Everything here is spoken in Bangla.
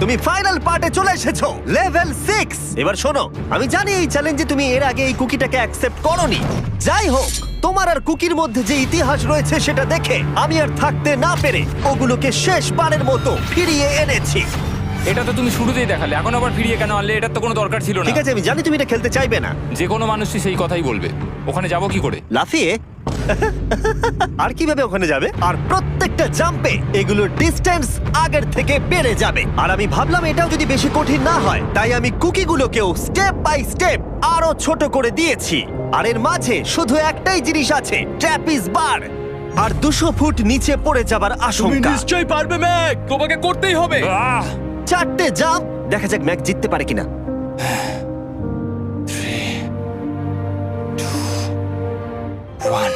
তুমি ফাইনাল পার্টে চলে এসেছো, লেভেল 6। এবার শোনো, আমি জানি এই চ্যালেঞ্জে তুমি এর আগে এই কুকিটাকে অ্যাকসেপ্ট করোনি। যাই হোক, তোমার আর কুকির মধ্যে যে ইতিহাস রয়েছে সেটা দেখে আমি আর থাকতে না পেরে ওগুলোকে শেষবারের মতো ফিরিয়ে এনেছি। এটা তো তুমি শুরুতেই দেখালে, এখন আবার ফিরিয়ে কেন আনলে? এটার তো কোনো দরকার ছিল না। ঠিক আছে, আমি জানি তুমি এটা খেলতে চাইবে না। যে কোনো মানুষই সেই কথাই বলবে। ওখানে যাব কি করে? লাফিয়ে আর কিভাবে ওখানে যাবে? আর প্রত্যেকটা জাম্পে এগুলোর ডিস্টেন্স আগের থেকে বেড়ে যাবে। আর আমি ভাবলাম এটাও যদি বেশি কঠিন না হয়, তাই আমি কুকিগুলোকেও স্টেপ বাই স্টেপ আরো ছোট করে দিয়েছি। আর এর মাঝে শুধু একটাই জিনিস আছে, ট্র্যাপিজ বার। আর 200 ফুট নিচে পড়ে যাবার তুমি আশঙ্কা। নিশ্চয়ই পারবে ম্যাক, তোমাকে করতেই হবে। আহ! 4টে জাম্প, দেখা যাক ম্যাক জিততে পারে কিনা। 3, 2, 1